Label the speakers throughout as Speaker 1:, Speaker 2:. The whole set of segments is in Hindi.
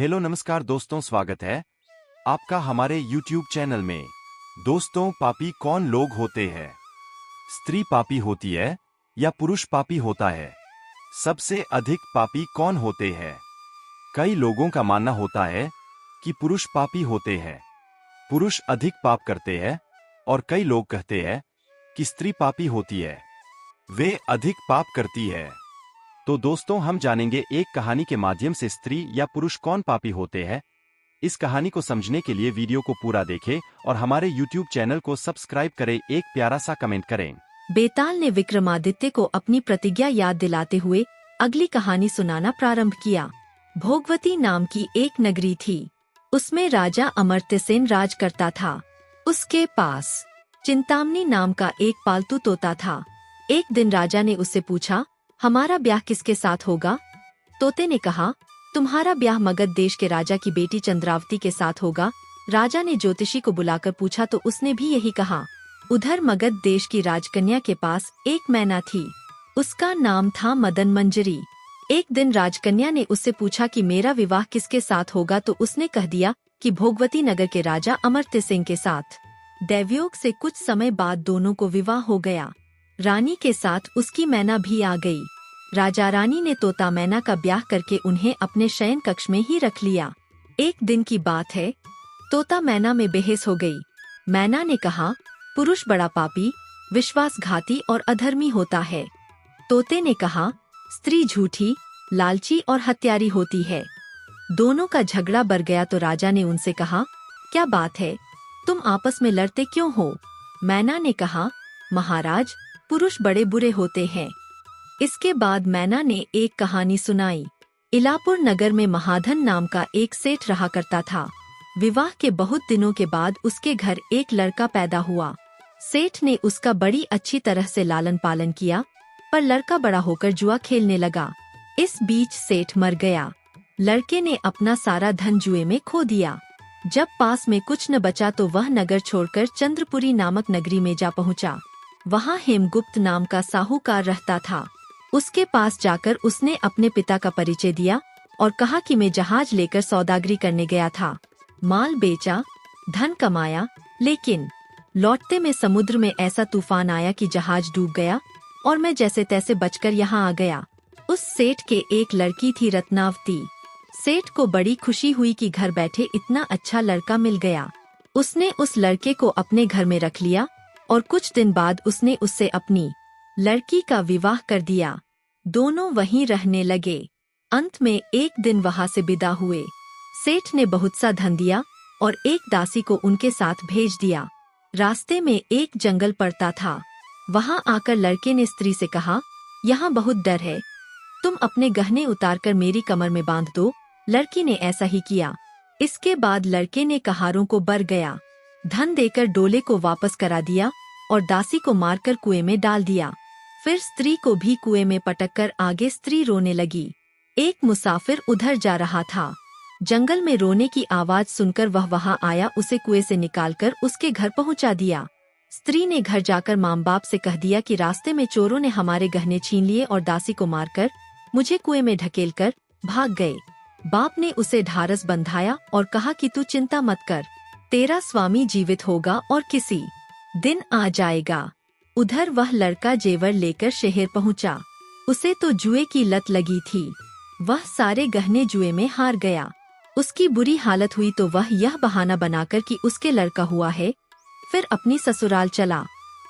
Speaker 1: हेलो नमस्कार दोस्तों, स्वागत है आपका हमारे YouTube चैनल में। दोस्तों, पापी कौन लोग होते हैं? स्त्री पापी होती है या पुरुष पापी होता है? सबसे अधिक पापी कौन होते हैं? कई लोगों का मानना होता है कि पुरुष पापी होते हैं, पुरुष अधिक पाप करते हैं, और कई लोग कहते हैं कि स्त्री पापी होती है, वे अधिक पाप करती है। तो दोस्तों, हम जानेंगे एक कहानी के माध्यम से स्त्री या पुरुष कौन पापी होते हैं। इस कहानी को समझने के लिए वीडियो को पूरा देखें और हमारे YouTube चैनल को सब्सक्राइब करें। एक प्यारा सा कमेंट करें।
Speaker 2: बेताल ने विक्रमादित्य को अपनी प्रतिज्ञा याद दिलाते हुए अगली कहानी सुनाना प्रारंभ किया। भोगवती नाम की एक नगरी थी। उसमें राजा अमर्त्यसेन राज करता था। उसके पास चिंतामणि नाम का एक पालतू तोता था। एक दिन राजा ने उससे पूछा, हमारा ब्याह किसके साथ होगा? तोते ने कहा, तुम्हारा ब्याह मगध देश के राजा की बेटी चंद्रावती के साथ होगा। राजा ने ज्योतिषी को बुलाकर पूछा तो उसने भी यही कहा। उधर मगध देश की राजकन्या के पास एक मैना थी। उसका नाम था मदन मंजरी। एक दिन राजकन्या ने उससे पूछा कि मेरा विवाह किसके साथ होगा, तो उसने कह दिया कि भोगवती नगर के राजा अमर्त्य सिंह के साथ। दैवयोग से कुछ समय बाद दोनों को विवाह हो गया। रानी के साथ उसकी मैना भी आ गई। राजा रानी ने तोता मैना का ब्याह करके उन्हें अपने शयन कक्ष में ही रख लिया। एक दिन की बात है, तोता मैना में बहस हो गई। मैना ने कहा, पुरुष बड़ा पापी, विश्वासघाती और अधर्मी होता है। तोते ने कहा, स्त्री झूठी, लालची और हत्यारी होती है। दोनों का झगड़ा बढ़ गया तो राजा ने उनसे कहा, क्या बात है, तुम आपस में लड़ते क्यों हो? मैना ने कहा, महाराज, पुरुष बड़े बुरे होते हैं। इसके बाद मैना ने एक कहानी सुनाई। इलापुर नगर में महाधन नाम का एक सेठ रहा करता था। विवाह के बहुत दिनों के बाद उसके घर एक लड़का पैदा हुआ। सेठ ने उसका बड़ी अच्छी तरह से लालन पालन किया, पर लड़का बड़ा होकर जुआ खेलने लगा। इस बीच सेठ मर गया। लड़के ने अपना सारा धन जुए में खो दिया। जब पास में कुछ न बचा तो वह नगर छोड़कर चंद्रपुरी नामक नगरी में जा पहुंचा। वहां हेमगुप्त नाम का साहूकार रहता था। उसके पास जाकर उसने अपने पिता का परिचय दिया और कहा कि मैं जहाज लेकर सौदागरी करने गया था। माल बेचा, धन कमाया, लेकिन लौटते में समुद्र में ऐसा तूफान आया कि जहाज डूब गया और मैं जैसे तैसे बचकर यहाँ आ गया। उस सेठ के एक लड़की थी, रत्नावती। सेठ को बड़ी खुशी हुई कि घर बैठे इतना अच्छा लड़का मिल गया। उसने उस लड़के को अपने घर में रख लिया और कुछ दिन बाद उसने उससे अपनी लड़की का विवाह कर दिया। दोनों वहीं रहने लगे। अंत में एक दिन वहां से विदा हुए। सेठ ने बहुत सा धन दिया और एक दासी को उनके साथ भेज दिया। रास्ते में एक जंगल पड़ता था। वहां आकर लड़के ने स्त्री से कहा, यहाँ बहुत डर है, तुम अपने गहने उतारकर मेरी कमर में बांध दो। लड़की ने ऐसा ही किया। इसके बाद लड़के ने कहारों को बर गया, धन देकर डोले को वापस करा दिया और दासी को मारकर कुएं में डाल दिया। फिर स्त्री को भी कुएं में पटककर आगे स्त्री रोने लगी। एक मुसाफिर उधर जा रहा था। जंगल में रोने की आवाज सुनकर वह वहां आया, उसे कुएं से निकालकर उसके घर पहुंचा दिया। स्त्री ने घर जाकर माँ बाप से कह दिया कि रास्ते में चोरों ने हमारे गहने छीन लिए और दासी को मारकर मुझे कुएं में ढकेलकर भाग गए। बाप ने उसे ढारस बंधाया और कहा कि तू चिंता मत कर, तेरा स्वामी जीवित होगा और किसी दिन आ जाएगा। उधर वह लड़का जेवर लेकर शहर पहुंचा। उसे तो जुए की लत लगी थी। वह सारे गहने जुए में हार गया। उसकी बुरी हालत हुई तो वह यह बहाना बनाकर कि उसके लड़का हुआ है, फिर अपनी ससुराल चला।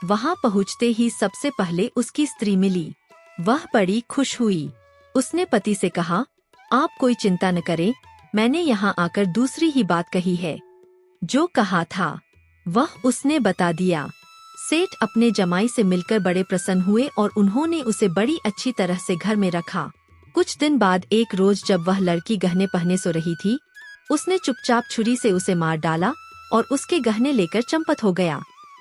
Speaker 2: वहां पहुंचते ही सबसे पहले उसकी स्त्री मिली। वह बड़ी खुश हुई। उसने पति से कहा, आप कोई चिंता न करें, मैंने यहाँ आकर दूसरी ही बात कही है। जो कहा था वह उसने बता दिया। सेठ अपने जमाई से मिलकर बड़े प्रसन्न हुए और उन्होंने उसे बड़ी अच्छी तरह से घर में रखा। कुछ दिन बाद एक रोज जब वह लड़की गहने पहने सो रही थी, उसने चुपचाप छुरी से उसे मार डाला और उसके गहने लेकर चंपत हो गया।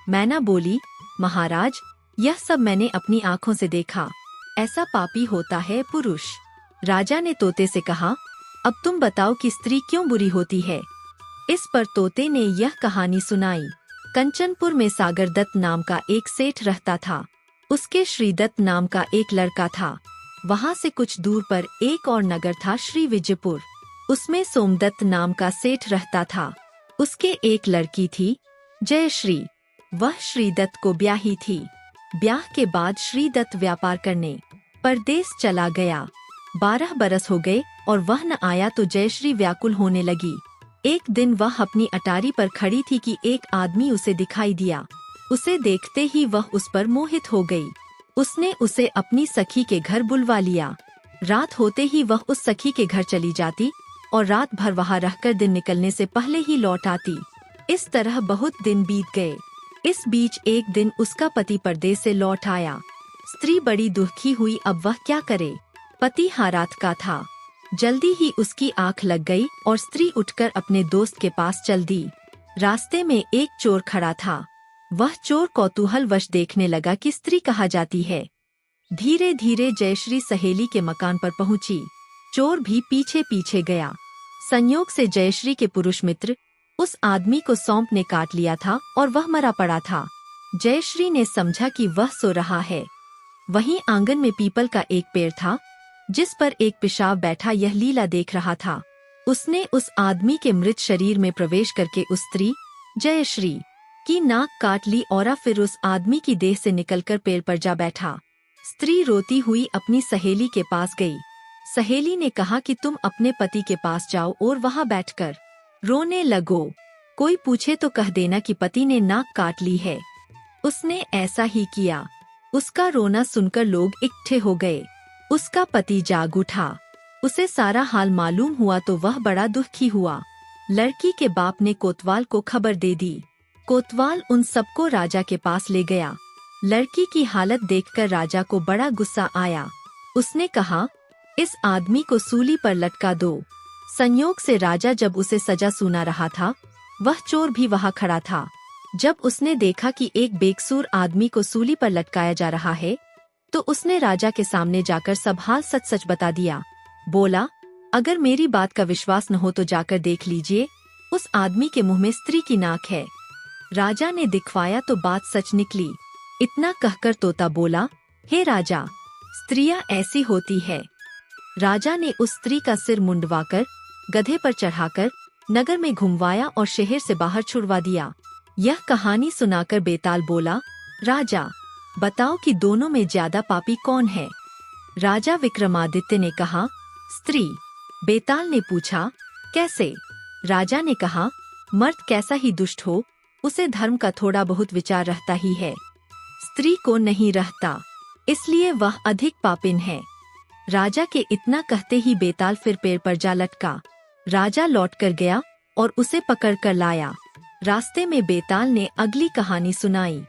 Speaker 2: मैना बोली, महाराज, यह सब मैंने अपनी आँखों से देखा। ऐसा पापी होता है पुरुष। राजा ने तोते से कहा, अब तुम बताओ कि स्त्री क्यों बुरी होती है? इस पर तोते ने यह कहानी सुनाई। कंचनपुर में सागर दत्त नाम का एक सेठ रहता था। उसके श्रीदत्त नाम का एक लड़का था। वहां से कुछ दूर पर एक और नगर था, श्री विजयपुर। उसमें सोमदत्त नाम का सेठ रहता था। उसके एक लड़की थी, जयश्री। वह श्रीदत्त को ब्याही थी। ब्याह के बाद श्रीदत्त व्यापार करने परदेश चला गया। 12 बरस हो गए और वह न आया तो जयश्री व्याकुल होने लगी। एक दिन वह अपनी अटारी पर खड़ी थी कि एक आदमी उसे दिखाई दिया। उसे देखते ही वह उस पर मोहित हो गई। उसने उसे अपनी सखी के घर बुलवा लिया। रात होते ही वह उस सखी के घर चली जाती और रात भर वहाँ रहकर दिन निकलने से पहले ही लौट आती। इस तरह बहुत दिन बीत गए। इस बीच एक दिन उसका पति परदेश से लौट आया। स्त्री बड़ी दुखी हुई, अब वह क्या करे। पति हारात का था। जल्दी ही उसकी आंख लग गई और स्त्री उठकर अपने दोस्त के पास चल दी। रास्ते में एक चोर खड़ा था। वह चोर कौतूहलवश देखने लगा कि स्त्री कहाँ जाती है। धीरे धीरे जयश्री सहेली के मकान पर पहुंची। चोर भी पीछे पीछे गया। संयोग से जयश्री के पुरुष मित्र उस आदमी को सौंप ने काट लिया था और वह मरा पड़ा था। जयश्री ने समझा कि वह सो रहा है। वहीं आंगन में पीपल का एक पेड़ था जिस पर एक पेशाब बैठा यह लीला देख रहा था। उसने उस आदमी के मृत शरीर में प्रवेश करके उस स्त्री जयश्री की नाक काट ली और फिर उस आदमी की देह से निकलकर पेड़ पर जा बैठा। स्त्री रोती हुई अपनी सहेली के पास गई। सहेली ने कहा कि तुम अपने पति के पास जाओ और वहाँ बैठकर रोने लगो। कोई पूछे तो कह देना कि पति ने नाक काट ली है। उसने ऐसा ही किया। उसका रोना सुनकर लोग इकट्ठे हो गए। उसका पति जाग उठा। उसे सारा हाल मालूम हुआ तो वह बड़ा दुखी हुआ। लड़की के बाप ने कोतवाल को खबर दे दी। कोतवाल उन सबको राजा के पास ले गया। लड़की की हालत देखकर राजा को बड़ा गुस्सा आया। उसने कहा, इस आदमी को सूली पर लटका दो। संयोग से राजा जब उसे सजा सुना रहा था, वह चोर भी वहाँ खड़ा था। जब उसने देखा कि एक बेकसूर आदमी को सूली पर लटकाया जा रहा है, तो उसने राजा के सामने जाकर सब हाल सच सच बता दिया। बोला, अगर मेरी बात का विश्वास न हो तो जाकर देख लीजिए, उस आदमी के मुंह में स्त्री की नाक है। राजा ने दिखवाया तो बात सच निकली। इतना कहकर तोता बोला, हे राजा, स्त्रियां ऐसी होती है। राजा ने उस स्त्री का सिर मुंडवाकर गधे पर चढ़ाकर नगर में घुमवाया और शहर से बाहर छुड़वा दिया। यह कहानी सुनाकर बेताल बोला, राजा, बताओ कि दोनों में ज्यादा पापी कौन है। राजा विक्रमादित्य ने कहा, स्त्री। बेताल ने पूछा, कैसे। राजा ने कहा, मर्द कैसा ही दुष्ट हो, उसे धर्म का थोड़ा बहुत विचार रहता ही है। स्त्री को नहीं रहता, इसलिए वह अधिक पापिन है। राजा के इतना कहते ही बेताल फिर पेड़ पर जा लटका। राजा लौटकर गया और उसे पकड़ कर लाया। रास्ते में बेताल ने अगली कहानी सुनाई।